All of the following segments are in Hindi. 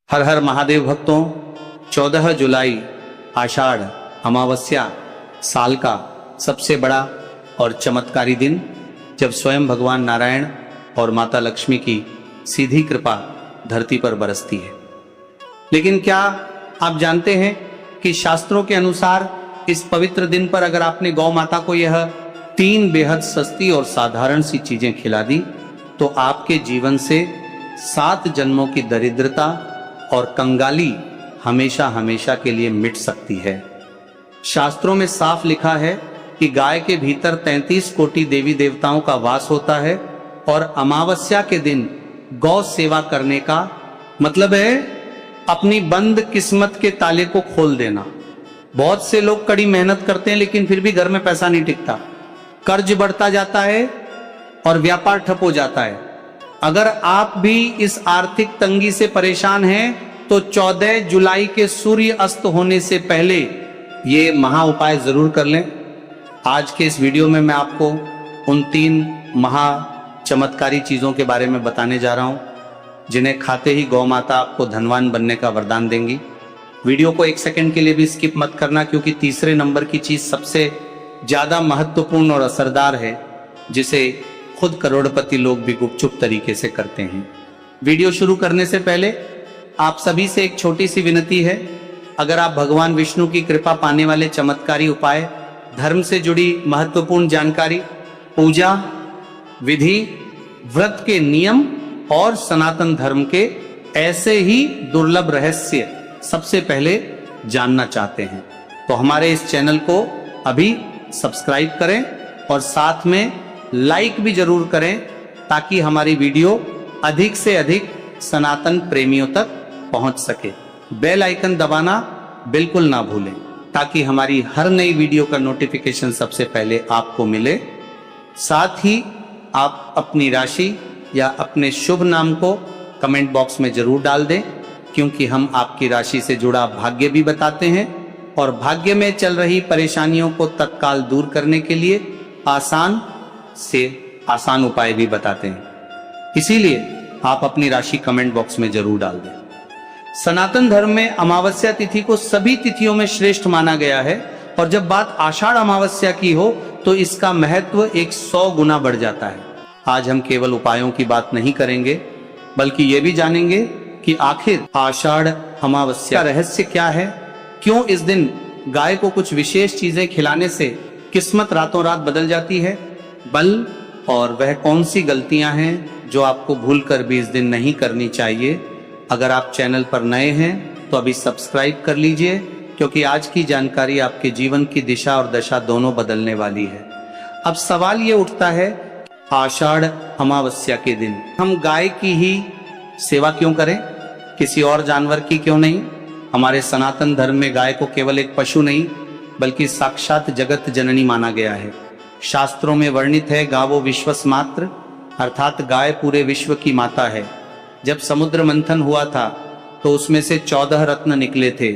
हर हर महादेव भक्तों, 14 जुलाई आषाढ़ अमावस्या साल का सबसे बड़ा और चमत्कारी दिन, जब स्वयं भगवान नारायण और माता लक्ष्मी की सीधी कृपा धरती पर बरसती है। लेकिन क्या आप जानते हैं कि शास्त्रों के अनुसार इस पवित्र दिन पर अगर आपने गौ माता को यह 3 बेहद सस्ती और साधारण सी चीजें खिला दी तो आपके जीवन से 7 जन्मों की दरिद्रता और कंगाली हमेशा हमेशा के लिए मिट सकती है। शास्त्रों में साफ लिखा है कि गाय के भीतर 33 कोटि देवी देवताओं का वास होता है और अमावस्या के दिन गौ सेवा करने का मतलब है अपनी बंद किस्मत के ताले को खोल देना। बहुत से लोग कड़ी मेहनत करते हैं लेकिन फिर भी घर में पैसा नहीं टिकता, कर्ज बढ़ता जाता है और व्यापार ठप हो जाता है। अगर आप भी इस आर्थिक तंगी से परेशान हैं तो 14 जुलाई के सूर्य अस्त होने से पहले ये महा उपाय जरूर कर लें। आज के इस वीडियो में मैं आपको उन 3 महा चमत्कारी चीजों के बारे में बताने जा रहा हूं जिन्हें खाते ही गौ माता आपको धनवान बनने का वरदान देंगी। वीडियो को 1 सेकंड के लिए भी स्किप मत करना, क्योंकि तीसरे नंबर की चीज सबसे ज्यादा महत्वपूर्ण और असरदार है, जिसे खुद करोड़पति लोग भी गुपचुप तरीके से करते हैं। वीडियो शुरू करने से पहले आप सभी से एक छोटी सी विनती है, अगर आप भगवान विष्णु की कृपा पाने वाले चमत्कारी उपाय, धर्म से जुड़ी महत्वपूर्ण जानकारी, पूजा विधि, व्रत के नियम और सनातन धर्म के ऐसे ही दुर्लभ रहस्य सबसे पहले जानना चाहते हैं तो हमारे इस चैनल को अभी सब्सक्राइब करें और साथ में लाइक भी जरूर करें, ताकि हमारी वीडियो अधिक से अधिक सनातन प्रेमियों तक पहुंच सके। बेल आइकन दबाना बिल्कुल ना भूलें, ताकि हमारी हर नई वीडियो का नोटिफिकेशन सबसे पहले आपको मिले। साथ ही आप अपनी राशि या अपने शुभ नाम को कमेंट बॉक्स में जरूर डाल दें, क्योंकि हम आपकी राशि से जुड़ा भाग्य भी बताते हैं और भाग्य में चल रही परेशानियों को तत्काल दूर करने के लिए आसान से आसान उपाय भी बताते हैं। इसीलिए आप अपनी राशि कमेंट बॉक्स में जरूर डाल दें। सनातन धर्म में अमावस्या तिथि को सभी तिथियों में श्रेष्ठ माना गया है और जब बात आषाढ़ अमावस्या की हो तो इसका महत्व 100 गुना बढ़ जाता है। आज हम केवल उपायों की बात नहीं करेंगे, बल्कि ये भी जानेंगे कि आखिर आषाढ़ अमावस्या का रहस्य क्या है, क्यों इस दिन गाय को कुछ विशेष चीजें खिलाने से किस्मत रातों रात बदल जाती है, बल और वह कौन सी गलतियां हैं जो आपको भूलकर भी इस दिन नहीं करनी चाहिए। अगर आप चैनल पर नए हैं तो अभी सब्सक्राइब कर लीजिए, क्योंकि आज की जानकारी आपके जीवन की दिशा और दशा दोनों बदलने वाली है। अब सवाल ये उठता है, आषाढ़ अमावस्या के दिन हम गाय की ही सेवा क्यों करें, किसी और जानवर की क्यों नहीं? हमारे सनातन धर्म में गाय को केवल एक पशु नहीं बल्कि साक्षात जगत जननी माना गया है। शास्त्रों में वर्णित है, गावो विश्वस्मात्र, अर्थात गाय पूरे विश्व की माता है। जब समुद्र मंथन हुआ था तो उसमें से 14 रत्न निकले थे।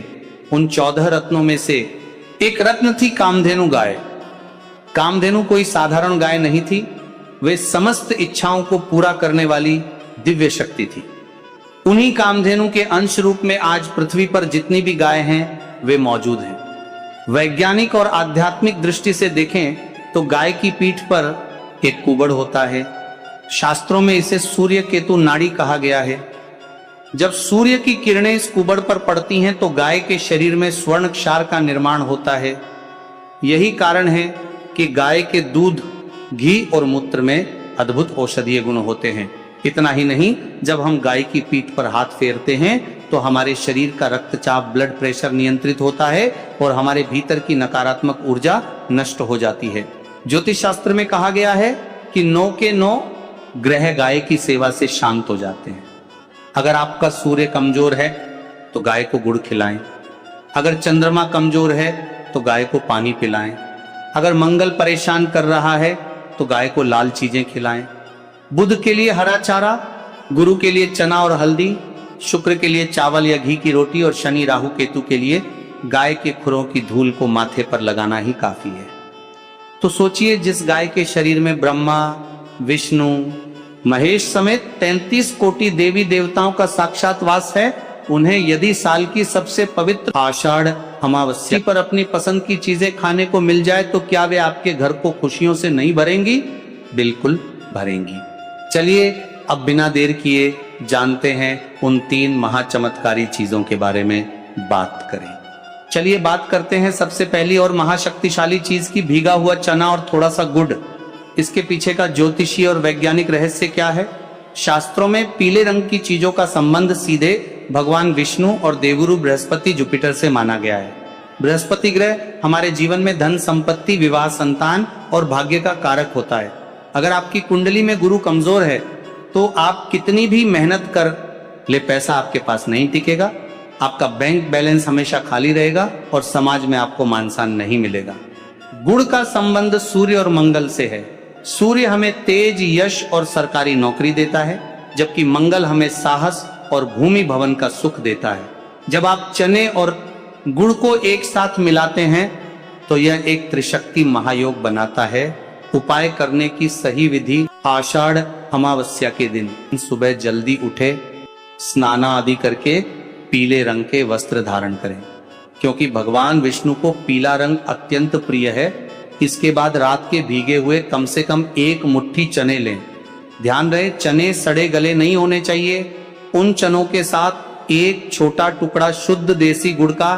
उन 14 रत्नों में से एक रत्न थी कामधेनु गाय। कामधेनु कोई साधारण गाय नहीं थी, वे समस्त इच्छाओं को पूरा करने वाली दिव्य शक्ति थी। उन्हीं कामधेनु के अंश रूप में आज पृथ्वी पर जितनी भी गाय हैं वे मौजूद हैं। वैज्ञानिक और आध्यात्मिक दृष्टि से देखें तो गाय की पीठ पर एक कुबड़ होता है। शास्त्रों में इसे सूर्य केतु नाड़ी कहा गया है। जब सूर्य की किरणें इस कुबड़ पर पड़ती हैं तो गाय के शरीर में स्वर्ण क्षार का निर्माण होता है। यही कारण है कि गाय के दूध, घी और मूत्र में अद्भुत औषधीय गुण होते हैं। इतना ही नहीं, जब हम गाय की पीठ पर हाथ फेरते हैं तो हमारे शरीर का रक्तचाप, ब्लड प्रेशर नियंत्रित होता है और हमारे भीतर की नकारात्मक ऊर्जा नष्ट हो जाती है। ज्योतिष शास्त्र में कहा गया है कि 9 के 9 ग्रह गाय की सेवा से शांत हो जाते हैं। अगर आपका सूर्य कमजोर है तो गाय को गुड़ खिलाएं। अगर चंद्रमा कमजोर है तो गाय को पानी पिलाएं। अगर मंगल परेशान कर रहा है तो गाय को लाल चीजें खिलाएं। बुध के लिए हरा चारा, गुरु के लिए चना और हल्दी, शुक्र के लिए चावल या घी की रोटी और शनि राहु केतु के लिए गाय के खुरों की धूल को माथे पर लगाना ही काफी है। तो सोचिए, जिस गाय के शरीर में ब्रह्मा, विष्णु, महेश समेत 33 कोटि देवी देवताओं का साक्षात वास है, उन्हें यदि साल की सबसे पवित्र आषाढ़ अमावस्या पर अपनी पसंद की चीजें खाने को मिल जाए तो क्या वे आपके घर को खुशियों से नहीं भरेंगी? बिल्कुल भरेंगी। चलिए अब बिना देर किए जानते हैं उन 3 महाचमत्कारी चीजों के बारे में बात करें। चलिए बात करते हैं सबसे पहली और महाशक्तिशाली चीज की, भीगा हुआ चना और थोड़ा सा गुड़। इसके पीछे का ज्योतिषीय और वैज्ञानिक रहस्य क्या है? शास्त्रों में पीले रंग की चीजों का संबंध सीधे भगवान विष्णु और देवगुरु बृहस्पति जुपिटर से माना गया है। बृहस्पति ग्रह हमारे जीवन में धन, संपत्ति, विवाह, संतान और भाग्य का कारक होता है। अगर आपकी कुंडली में गुरु कमजोर है तो आप कितनी भी मेहनत कर ले, पैसा आपके पास नहीं टिकेगा, आपका बैंक बैलेंस हमेशा खाली रहेगा और समाज में आपको मान सम्मान नहीं मिलेगा। गुण का संबंध सूर्य और मंगल से है। सूर्य हमें तेज, यश और सरकारी नौकरी देता है, जबकि मंगल हमें साहस और भूमि भवन का सुख देता है। जब आप चने और गुड़ को एक साथ मिलाते हैं तो यह एक त्रिशक्ति महायोग बनाता है। उपाय करने की सही विधि: आषाढ़ अमावस्या के दिन सुबह जल्दी उठे, स्नान आदि करके पीले रंग के वस्त्र धारण करें, क्योंकि भगवान विष्णु को पीला रंग अत्यंत प्रिय है। इसके बाद रात के भीगे हुए कम से कम 1 मुट्ठी चने लें। ध्यान रहे, चने सड़े गले नहीं होने चाहिए। उन चनों के साथ 1 छोटा टुकड़ा शुद्ध देसी गुड़ का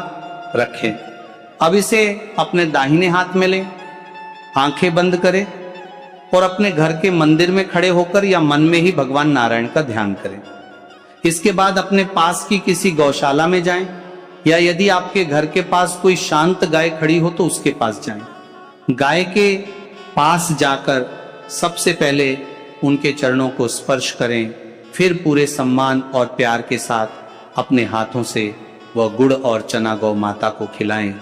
रखें। अब इसे अपने दाहिने हाथ में लें, आंखें बंद करें और अपने घर के मंदिर में खड़े होकर या मन में ही भगवान नारायण का ध्यान करें। इसके बाद अपने पास की किसी गौशाला में जाएं, या यदि आपके घर के पास कोई शांत गाय खड़ी हो तो उसके पास जाएं। गाय के पास जाकर सबसे पहले उनके चरणों को स्पर्श करें, फिर पूरे सम्मान और प्यार के साथ अपने हाथों से वह गुड़ और चना गौ माता को खिलाएं।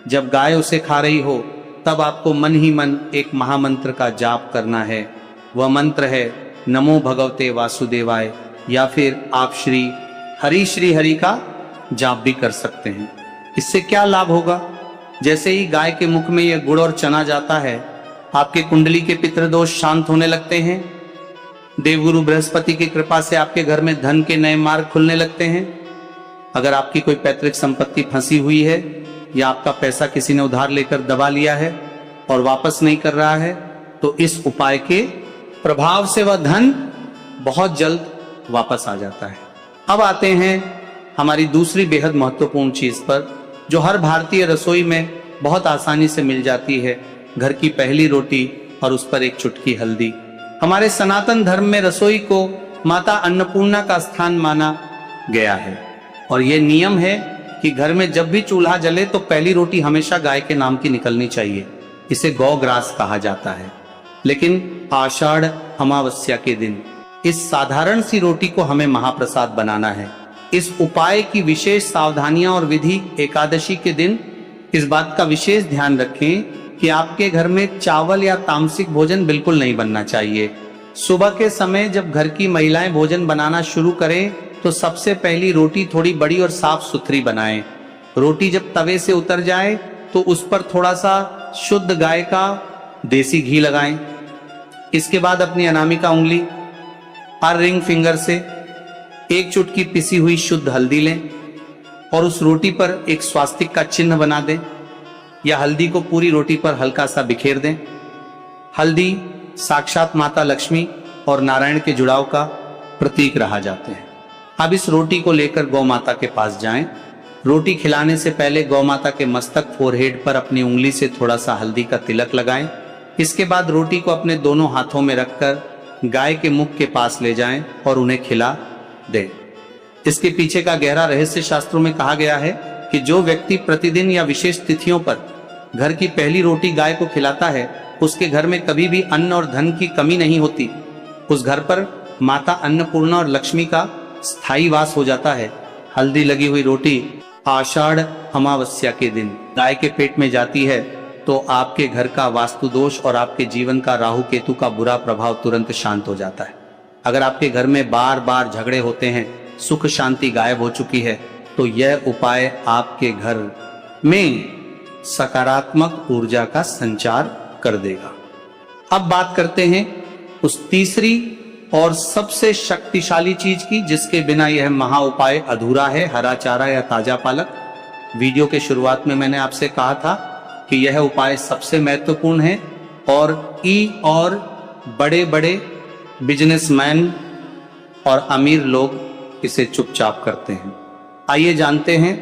जब गाय उसे खा रही हो तब आपको मन ही मन एक महामंत्र का जाप करना है। वह मंत्र है नमो भगवते वासुदेवाय, या फिर आप श्री हरि का जाप भी कर सकते हैं। इससे क्या लाभ होगा? जैसे ही गाय के मुख में यह गुड़ और चना जाता है, आपके कुंडली के पितृदोष शांत होने लगते हैं। देवगुरु बृहस्पति की कृपा से आपके घर में धन के नए मार्ग खुलने लगते हैं। अगर आपकी कोई पैतृक संपत्ति फंसी हुई है या आपका पैसा किसी ने उधार लेकर दबा लिया है और वापस नहीं कर रहा है, तो इस उपाय के प्रभाव से वह धन बहुत जल्द वापस आ जाता है। अब आते हैं हमारी दूसरी बेहद महत्वपूर्ण चीज पर, जो हर भारतीय रसोई में बहुत आसानी से मिल जाती है, घर की पहली रोटी और उस पर 1 चुटकी हल्दी। हमारे सनातन धर्म में रसोई को माता अन्नपूर्णा का स्थान माना गया है और यह नियम है कि घर में जब भी चूल्हा जले तो पहली रोटी हमेशा गाय के नाम की निकलनी चाहिए। इसे गौग्रास कहा जाता है। लेकिन आषाढ़ अमावस्या के दिन इस साधारण सी रोटी को हमें महाप्रसाद बनाना है। इस उपाय की विशेष सावधानियां और विधि: एकादशी के दिन इस बात का विशेष ध्यान रखें कि आपके घर में चावल या तामसिक भोजन बिल्कुल नहीं बनना चाहिए। सुबह के समय जब घर की महिलाएं भोजन बनाना शुरू करें तो सबसे पहली रोटी थोड़ी बड़ी और साफ सुथरी बनाएं। रोटी जब तवे से उतर जाए तो उस पर थोड़ा सा शुद्ध गाय का देसी घी लगाएं। इसके बाद अपनी अनामिका उंगली और रिंग फिंगर से 1 चुटकी पिसी हुई शुद्ध हल्दी लें और उस रोटी पर एक स्वास्तिक का चिन्ह बना दें, या हल्दी को पूरी रोटी पर हल्का सा बिखेर दें। हल्दी साक्षात माता लक्ष्मी और नारायण के जुड़ाव का प्रतीक रहा जाते हैं। अब इस रोटी को लेकर गौ माता के पास जाएं। रोटी खिलाने से पहले गौ माता के मस्तक फोरहेड पर अपनी उंगली से थोड़ा सा हल्दी का तिलक लगाएं। इसके बाद रोटी को अपने दोनों हाथों में रखकर गाय के मुख के पास ले जाएं और उन्हें खिला दें। इसके पीछे का गहरा रहस्य शास्त्रों में कहा गया है कि जो व्यक्ति प्रतिदिन या विशेष तिथियों पर घर की पहली रोटी गाय को खिलाता है, उसके घर में कभी भी अन्न और धन की कमी नहीं होती। उस घर पर माता अन्नपूर्णा और लक्ष्मी का स्थायी वास हो जाता है। हल्दी लगी हुई रोटी आषाढ़ अमावस्या के दिन गाय के पेट में जाती है तो आपके घर का वास्तु दोष और आपके जीवन का राहु केतु का बुरा प्रभाव तुरंत शांत हो जाता है। अगर आपके घर में बार बार झगड़े होते हैं, सुख शांति गायब हो चुकी है, तो यह उपाय आपके घर में सकारात्मक ऊर्जा का संचार कर देगा। अब बात करते हैं उस तीसरी और सबसे शक्तिशाली चीज की, जिसके बिना यह महा उपाय अधूरा है, हरा चारा या ताजा पालक। वीडियो के शुरुआत में मैंने आपसे कहा था कि यह उपाय सबसे महत्वपूर्ण है और बड़े बड़े बिजनेसमैन और अमीर लोग इसे चुपचाप करते हैं। आइए जानते हैं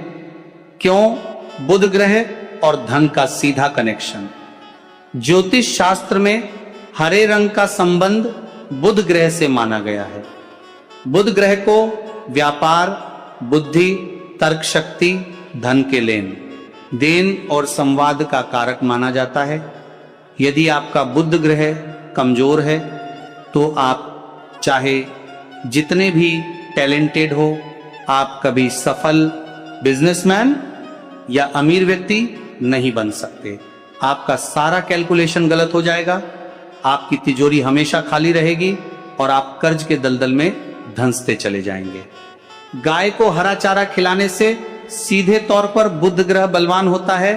क्यों बुध ग्रह और धन का सीधा कनेक्शन। ज्योतिष शास्त्र में हरे रंग का संबंध बुध ग्रह से माना गया है। बुध ग्रह को व्यापार, बुद्धि, तर्क शक्ति, धन के लेन देन और संवाद का कारक माना जाता है। यदि आपका बुध ग्रह कमजोर है तो आप चाहे जितने भी टैलेंटेड हो, आप कभी सफल बिजनेसमैन या अमीर व्यक्ति नहीं बन सकते। आपका सारा कैलकुलेशन गलत हो जाएगा, आपकी तिजोरी हमेशा खाली रहेगी और आप कर्ज के दलदल में धंसते चले जाएंगे। गाय को हरा चारा खिलाने से सीधे तौर पर बुध ग्रह बलवान होता है,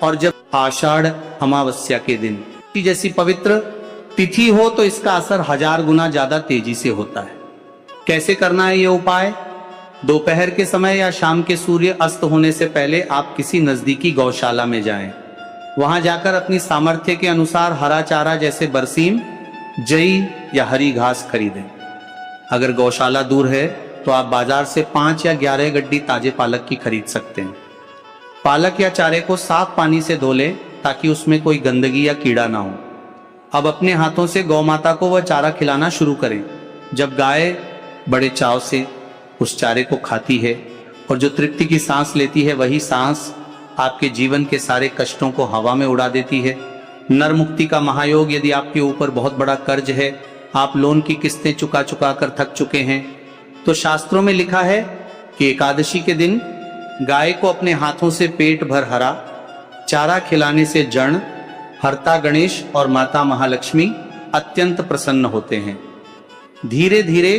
और जब आषाढ़ अमावस्या के दिन की जैसी पवित्र तिथि हो तो इसका असर 1000 गुना ज्यादा तेजी से होता है। कैसे करना है ये उपाय? दोपहर के समय या शाम के सूर्य अस्त होने से पहले आप किसी नजदीकी गौशाला में जाएं। वहां जाकर अपनी सामर्थ्य के अनुसार हरा चारा जैसे बरसीम, जई या हरी घास खरीदें। अगर गौशाला दूर है तो आप बाजार से 5 या 11 गड्डी ताजे पालक की खरीद सकते हैं। पालक या चारे को साफ पानी से धो लें ताकि उसमें कोई गंदगी या कीड़ा ना हो। अब अपने हाथों से गौ माता को वह चारा खिलाना शुरू करें। जब गाय बड़े चाव से उस चारे को खाती है और जो तृप्ति की सांस लेती है, वही सांस आपके जीवन के सारे कष्टों को हवा में उड़ा देती है। नर मुक्ति का महायोग। यदि आपके ऊपर बहुत बड़ा कर्ज है, आप लोन की किस्तें चुका चुका कर थक चुके हैं, तो शास्त्रों में लिखा है कि एकादशी के दिन गाय को अपने हाथों से पेट भर हरा चारा खिलाने से जण, हरता गणेश और माता महालक्ष्मी अत्यंत प्रसन्न होते हैं। धीरे धीरे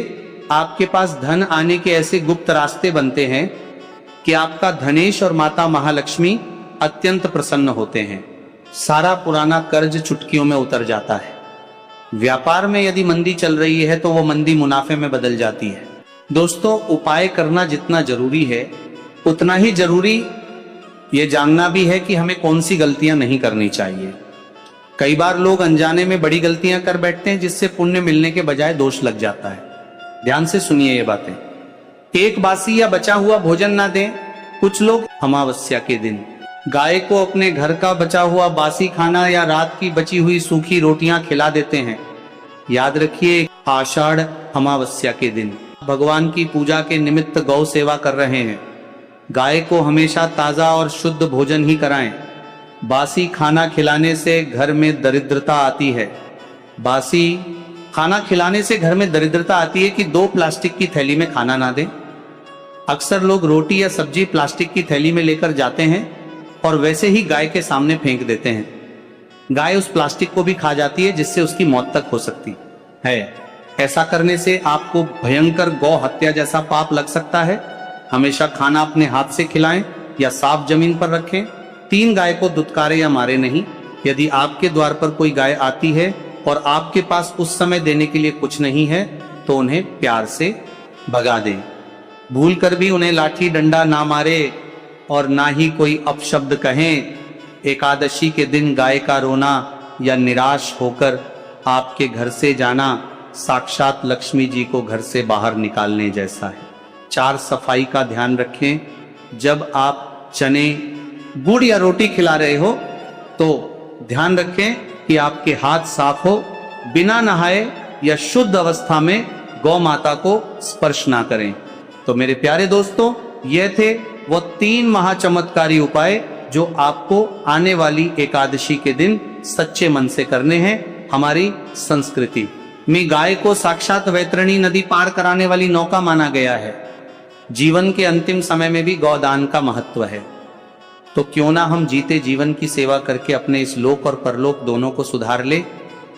आपके पास धन आने के ऐसे गुप्त रास्ते बनते हैं कि आपका धनेश और माता महालक्ष्मी अत्यंत प्रसन्न होते हैं। सारा पुराना कर्ज चुटकियों में उतर जाता है। व्यापार में यदि मंदी चल रही है तो वो मंदी मुनाफे में बदल जाती है। दोस्तों, उपाय करना जितना जरूरी है उतना ही जरूरी ये जानना भी है कि हमें कौन सी गलतियां नहीं करनी चाहिए। कई बार लोग अनजाने में बड़ी गलतियां कर बैठते हैं जिससे पुण्य मिलने के बजाय दोष लग जाता है। ध्यान से सुनिए ये बातें। एक बासी या बचा हुआ भोजन ना दें। कुछ लोग अमावस्या के दिन गाय को अपने घर का बचा हुआ बासी खाना या रात की बची हुई सूखी रोटियां खिला देते हैं। याद रखिए, आषाढ़ अमावस्या के दिन भगवान की पूजा के निमित्त गौ सेवा कर रहे हैं। गाय को हमेशा ताजा और शुद्ध भोजन ही कराएं। बासी खाना खिलाने से घर में दरिद्रता आती है। बासी खाना खिलाने से घर में दरिद्रता आती है कि 2 प्लास्टिक की थैली में खाना ना दें। अक्सर लोग रोटी या सब्जी प्लास्टिक की थैली में लेकर जाते हैं और वैसे ही गाय के सामने फेंक देते हैं। गाय उस प्लास्टिक को भी खा जाती है जिससे उसकी मौत तक हो सकती है। ऐसा करने से आपको भयंकर गौ हत्या जैसा पाप लग सकता है। हमेशा खाना अपने हाथ से खिलाएं या साफ जमीन पर रखें। 3 गाय को दुत्कारे या मारे नहीं। यदि आपके द्वार पर कोई गाय आती है और आपके पास उस समय देने के लिए कुछ नहीं है तो उन्हें प्यार से भगा दें। भूल कर भी उन्हें लाठी डंडा ना मारे और ना ही कोई अपशब्द कहें। एकादशी के दिन गाय का रोना या निराश होकर आपके घर से जाना साक्षात लक्ष्मी जी को घर से बाहर निकालने जैसा है। 4 सफाई का ध्यान रखें। जब आप चने, गुड़ या रोटी खिला रहे हो तो ध्यान रखें कि आपके हाथ साफ हो। बिना नहाए या शुद्ध अवस्था में गौ माता को स्पर्श ना करें। तो मेरे प्यारे दोस्तों, ये थे वो 3 महाचमत्कारी उपाय जो आपको आने वाली एकादशी के दिन सच्चे मन से करने हैं। हमारी संस्कृति में गाय को साक्षात वैतरणी नदी पार कराने वाली नौका माना गया है। जीवन के अंतिम समय में भी गौदान का महत्व है। तो क्यों ना हम जीते जीवन की सेवा करके अपने इस लोक और परलोक दोनों को सुधार ले।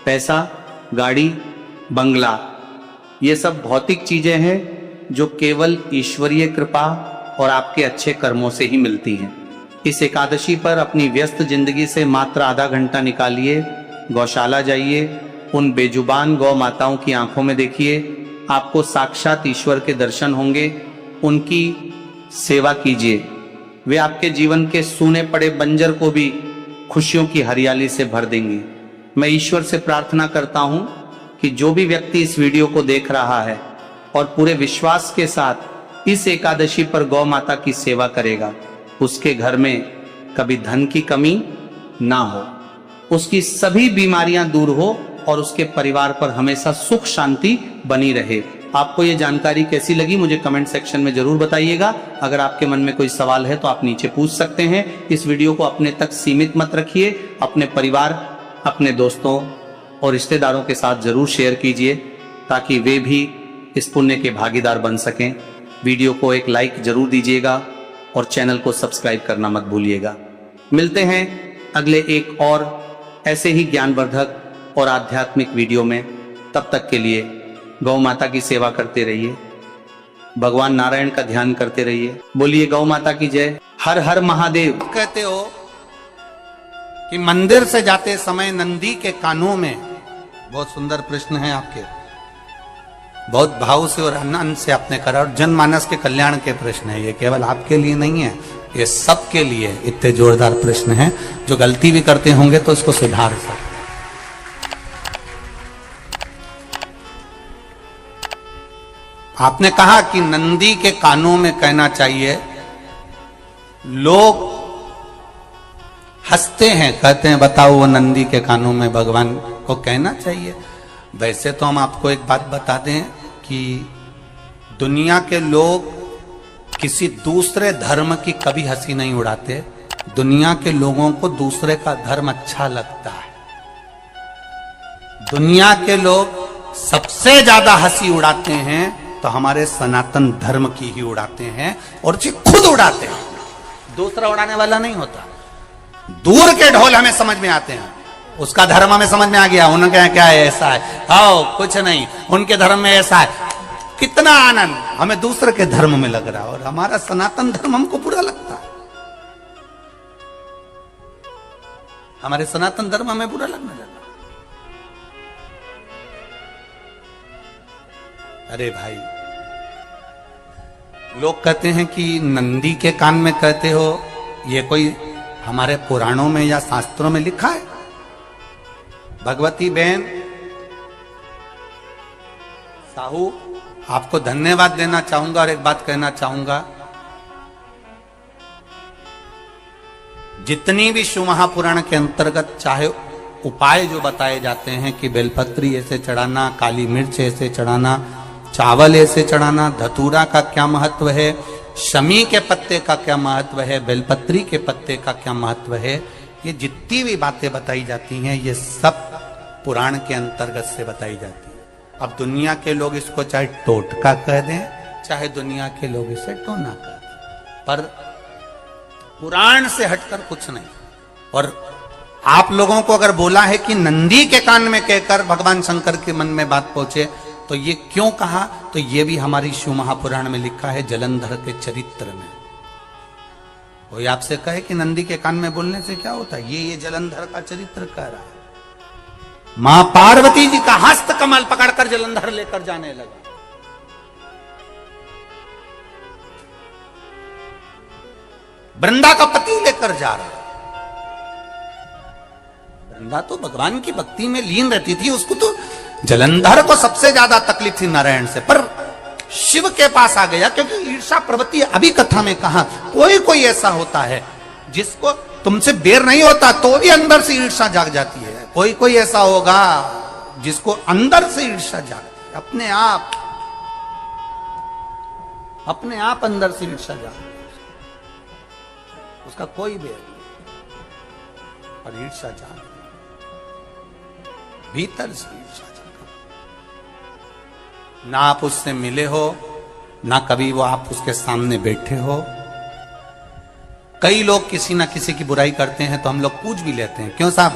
पैसा, गाड़ी, बंगला, ये सब भौतिक चीजें हैं जो केवल ईश्वरीय कृपा और आपके अच्छे कर्मों से ही मिलती हैं। इस एकादशी पर अपनी व्यस्त जिंदगी से मात्र आधा घंटा निकालिए, गौशाला जाइए उन बेजुबान गौ माताओं की आंखों में देखिए, आपको साक्षात ईश्वर के दर्शन होंगे। उनकी सेवा कीजिए, वे आपके जीवन के सूने पड़े बंजर को भी खुशियों की हरियाली से भर देंगी। मैं ईश्वर से प्रार्थना करता हूं कि जो भी व्यक्ति इस वीडियो को देख रहा है और पूरे विश्वास के साथ इस एकादशी पर गौ माता की सेवा करेगा, उसके घर में कभी धन की कमी ना हो, उसकी सभी बीमारियां दूर हो और उसके परिवार पर हमेशा सुख शांति बनी रहे। आपको ये जानकारी कैसी लगी मुझे कमेंट सेक्शन में जरूर बताइएगा। अगर आपके मन में कोई सवाल है तो आप नीचे पूछ सकते हैं। इस वीडियो को अपने तक सीमित मत रखिए, अपने परिवार, अपने दोस्तों और रिश्तेदारों के साथ जरूर शेयर कीजिए ताकि वे भी इस पुण्य के भागीदार बन सकें। वीडियो को एक लाइक जरूर दीजिएगा और चैनल को सब्सक्राइब करना मत भूलिएगा। मिलते हैं अगले एक और ऐसे ही ज्ञानवर्धक और आध्यात्मिक वीडियो में। तब तक के लिए गौ माता की सेवा करते रहिए, भगवान नारायण का ध्यान करते रहिए। बोलिए गौ माता की जय। हर हर महादेव। कहते हो कि मंदिर से जाते समय नंदी के कानों में, बहुत सुंदर प्रश्न है आपके, बहुत भाव से और आनंद से आपने करा और जनमानस के कल्याण के प्रश्न है। ये केवल आपके लिए नहीं है, ये सबके लिए इतने जोरदार प्रश्न हैं। जो गलती भी करते होंगे तो इसको सुधार सकते। आपने कहा कि नंदी के कानों में कहना चाहिए। लोग हंसते हैं, कहते हैं बताओ वो नंदी के कानों में भगवान को कहना चाहिए। वैसे तो हम आपको एक बात बता दें कि दुनिया के लोग किसी दूसरे धर्म की कभी हंसी नहीं उड़ाते। दुनिया के लोगों को दूसरे का धर्म अच्छा लगता है। दुनिया के लोग सबसे ज्यादा हंसी उड़ाते हैं तो हमारे सनातन धर्म की ही उड़ाते हैं और जी खुद उड़ाते हैं, दूसरा उड़ाने वाला नहीं होता। दूर के ढोल हमें समझ में आते हैं, उसका धर्म हमें समझ में आ गया, उनके क्या है ऐसा है, आओ कुछ नहीं, उनके धर्म में ऐसा है। कितना आनंद हमें दूसरे के धर्म में लग रहा है और हमारा सनातन धर्म हमको बुरा लगता है। हमारे सनातन धर्म हमें बुरा लगने लगा। अरे भाई, लोग कहते हैं कि नंदी के कान में कहते हो, ये कोई हमारे पुराणों में या शास्त्रों में लिखा है? भगवती बहन साहू, आपको धन्यवाद देना चाहूंगा और एक बात कहना चाहूंगा। जितनी भी शिव महापुराण के अंतर्गत चाहे उपाय जो बताए जाते हैं कि बेलपत्री ऐसे चढ़ाना, काली मिर्च ऐसे चढ़ाना, चावल ऐसे चढ़ाना, धतूरा का क्या महत्व है, शमी के पत्ते का क्या महत्व है, बेलपत्री के पत्ते का क्या महत्व है, ये जितनी भी बातें बताई जाती हैं ये सब पुराण के अंतर्गत से बताई जाती है। अब दुनिया के लोग इसको चाहे टोटका कह दें, चाहे दुनिया के लोग इसे टोना कह दें, पर पुराण से हटकर कुछ नहीं। और आप लोगों को अगर बोला है कि नंदी के कान में कहकर भगवान शंकर के मन में बात पहुंचे तो ये क्यों कहा, तो ये भी हमारी शिव महापुराण में लिखा है जलंधर के चरित्र में। कोई आपसे कहे कि नंदी के कान में बोलने से क्या होता है, ये जलंधर का चरित्र कह रहा है। मां पार्वती जी का हस्त कमल पकड़कर जलंधर लेकर जाने लगा। वृंदा का पति लेकर जा रहा। वृंदा तो भगवान की भक्ति में लीन रहती थी, उसको तो जलंधर को सबसे ज्यादा तकलीफ थी नारायण से, पर शिव के पास आ गया क्योंकि ईर्षा प्रवृत्ति, अभी कथा में कहा कोई कोई ऐसा होता है जिसको तुमसे बेर नहीं होता तो भी अंदर से ईर्षा जाग जाती है। कोई कोई ऐसा होगा जिसको अंदर से ईर्षा जागती है, अपने आप अंदर से ईर्षा जागती है, उसका कोई बेर नहीं, और ईर्षा जाग भीतर से ईर्षा जाग। ना आप उससे मिले हो, ना कभी वो आप उसके सामने बैठे हो। कई लोग किसी ना किसी की बुराई करते हैं तो हम लोग पूछ भी लेते हैं, क्यों साहब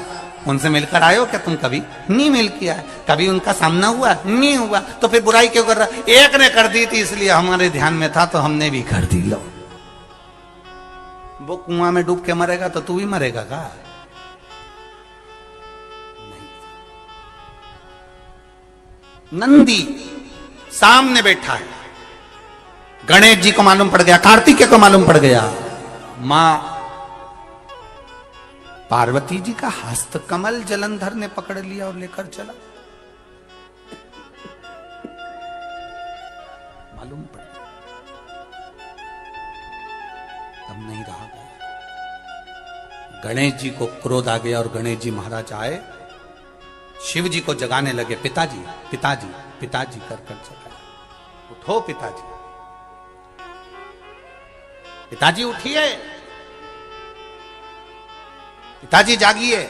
उनसे मिलकर आए हो क्या तुम? कभी नहीं मिल किया है, कभी उनका सामना हुआ नहीं हुआ, तो फिर बुराई क्यों कर रहा? एक ने कर दी थी इसलिए हमारे ध्यान में था तो हमने भी कर दी। लो, वो कुआं में डूब के मरेगा तो तू भी मरेगा का? नहीं। नंदी सामने बैठा है। गणेश जी को मालूम पड़ गया, कार्तिकेय को मालूम पड़ गया। मां पार्वती जी का हस्तकमल जलंधर ने पकड़ लिया और लेकर चला। मालूम पड़ गया, तब नहीं रहा गया। गणेश जी को क्रोध आ गया और गणेश जी महाराज आए, शिव जी को जगाने लगे। पिताजी पिताजी पिताजी कर जगाया। उठो पिताजी, पिताजी उठिए, पिताजी जागिए।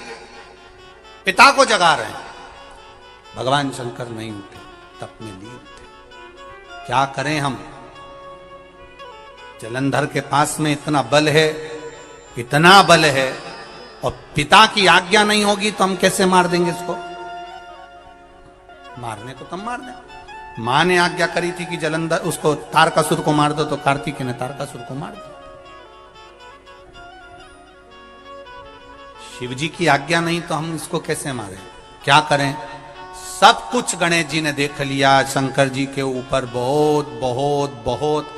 पिता को जगा रहे हैं। भगवान शंकर नहीं उठे, तप में लीन थे। क्या करें हम? जलंधर के पास में इतना बल है, इतना बल है, और पिता की आज्ञा नहीं होगी तो हम कैसे मार देंगे इसको? मारने को तब मार दें। मां ने आज्ञा करी थी कि जलंधर उसको तारकासुर को मार दो, तो कार्तिकेय ने तारकासुर को मार दिया। शिव जी की आज्ञा नहीं तो हम इसको कैसे मारें? क्या करें? सब कुछ गणेश जी ने देख लिया। शंकर जी के ऊपर बहुत बहुत बहुत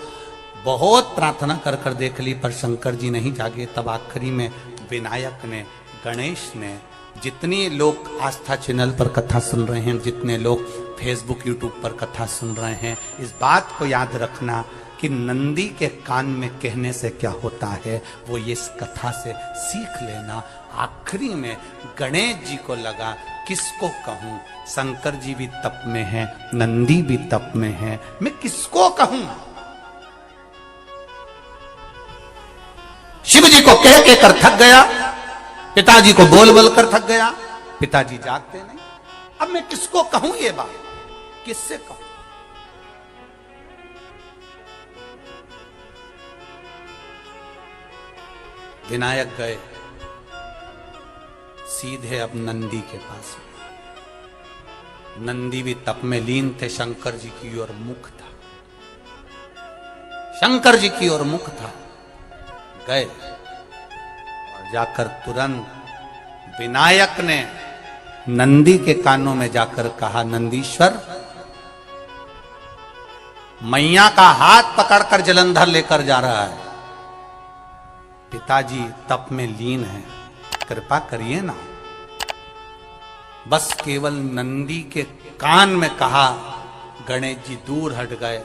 बहुत प्रार्थना कर कर देख ली, पर शंकर जी नहीं जागे। तब आखिरी में विनायक ने, गणेश ने, जितने लोग आस्था चैनल पर कथा सुन रहे हैं, जितने लोग फेसबुक यूट्यूब पर कथा सुन रहे हैं, इस बात को याद रखना कि नंदी के कान में कहने से क्या होता है, वो ये इस कथा से सीख लेना। आखिरी में गणेश जी को लगा किसको कहूं, शंकर जी भी तप में है, नंदी भी तप में है, मैं किसको कहूं? शिव जी को कह के कर थक गया, पिताजी को बोल बोल कर थक गया। पिताजी जागते नहीं। अब मैं किसको कहूं ये बात, किससे कहूं? विनायक गए सीधे अब नंदी के पास। नंदी भी तप में लीन थे, शंकर जी की ओर मुख था, शंकर जी की ओर मुख था। गए और जाकर तुरंत विनायक ने नंदी के कानों में जाकर कहा, नंदीश्वर, मैया का हाथ पकड़कर जलंधर लेकर जा रहा है। पिताजी तप में लीन है, कृपा करिए ना। बस केवल नंदी के कान में कहा। गणेश जी दूर हट गए।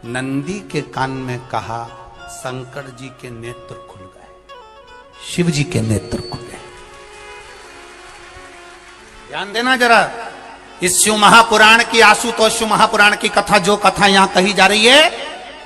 नंदी के कान में कहा, शंकर जी के नेत्र खुल गए, शिव जी के नेत्र खुले। ध्यान देना जरा, इस शिव महापुराण की, आशुतोष शिव महापुराण की कथा, जो कथा यहां कही जा रही है,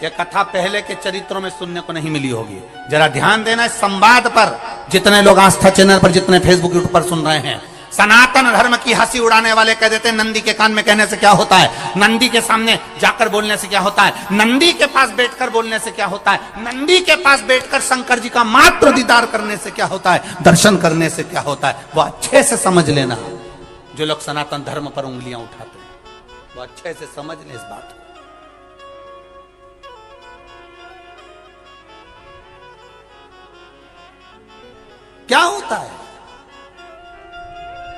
यह कथा पहले के चरित्रों में सुनने को नहीं मिली होगी। जरा ध्यान देना इस संवाद पर। जितने लोग आस्था चैनल पर, जितने फेसबुक यूट्यूब पर सुन रहे हैं, सनातन धर्म की हंसी उड़ाने वाले कह देते हैं नंदी के कान में कहने से क्या होता है, नंदी के सामने जाकर बोलने से क्या होता है, नंदी के पास बैठकर बोलने से क्या होता है, नंदी के पास बैठकर शंकर जी का मात्र दीदार करने से क्या होता है, दर्शन करने से क्या होता है। वो अच्छे से समझ लेना। जो लोग सनातन धर्म पर उंगलियां उठाते हैं, वो अच्छे से समझ ले इस बात को। क्या होता है?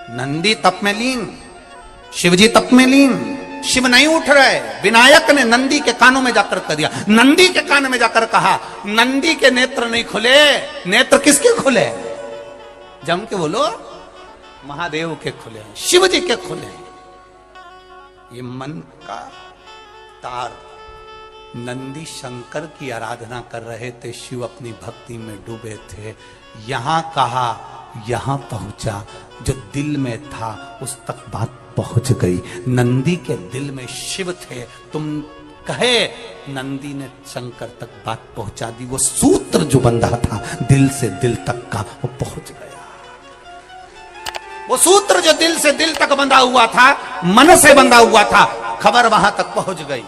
नंदी तप में लीन, शिवजी तप में लीन, शिव नहीं उठ रहे। विनायक ने नंदी के कानों में जाकर कह दिया, नंदी के कान में जाकर कहा, नंदी के नेत्र नहीं खुले। नेत्र किसके खुले? जम के बोलो, महादेव के खुले, शिव जी के खुले। ये मन का तार। नंदी शंकर की आराधना कर रहे थे, शिव अपनी भक्ति में डूबे थे। यहां कहा, यहां पहुंचा, जो दिल में था उस तक बात पहुंच गई। नंदी के दिल में शिव थे, तुम कहे, नंदी ने शंकर तक बात पहुंचा दी। वो सूत्र जो बंधा था दिल से दिल तक का, वो पहुंच गया। वो सूत्र जो दिल से दिल तक बंधा हुआ था, मन से बंधा हुआ था, खबर वहां तक पहुंच गई,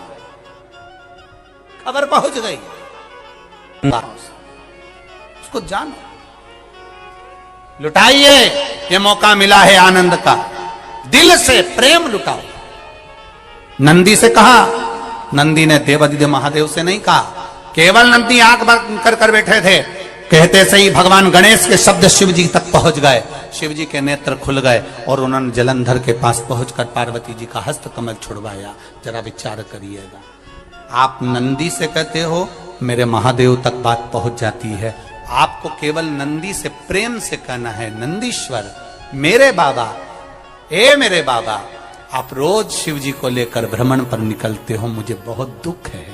खबर पहुंच गई। उसको जानो, लुटाइए, ये मौका मिला है आनंद का। दिल से प्रेम लुटाओ। नंदी से कहा, नंदी ने देवादिदेव महादेव से नहीं कहा। केवल नंदी आंख बंद कर बैठे थे, कहते से ही भगवान गणेश के शब्द शिव जी तक पहुंच गए। शिव जी के नेत्र खुल गए और उन्होंने जलंधर के पास पहुंचकर पार्वती जी का हस्त कमल छुड़वाया। जरा विचार करिएगा, आप नंदी से कहते हो मेरे महादेव तक बात पहुंच जाती है। आपको केवल नंदी से प्रेम से कहना है, नंदीश्वर मेरे बाबा, ए मेरे बाबा, आप रोज शिव जी को लेकर भ्रमण पर निकलते हो, मुझे बहुत दुख है,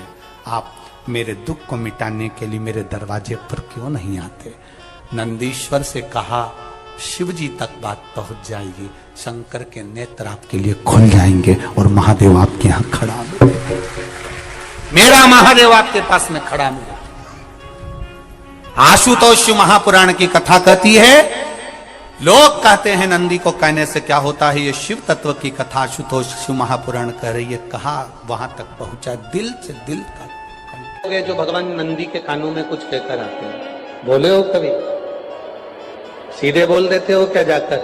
आप मेरे दुख को मिटाने के लिए मेरे दरवाजे पर क्यों नहीं आते। नंदीश्वर से कहा शिव जी तक बात पहुंच जाएगी, शंकर के नेत्र आपके लिए खुल जाएंगे और महादेव आपके यहां खड़ा मिलेगा, मेरा महादेव आपके पास में खड़ा मिलेगा। आशुतोष महापुराण की कथा कहती है, लोग कहते हैं नंदी को कहने से क्या होता है, ये शिव तत्व की कथा आशुतोष शिव महापुराण कह रही है। कहा वहां तक पहुंचा, दिल से दिल का। जो भगवान नंदी के कानों में कुछ कहकर आते हैं, बोले हो कभी? सीधे बोल देते हो क्या जाकर?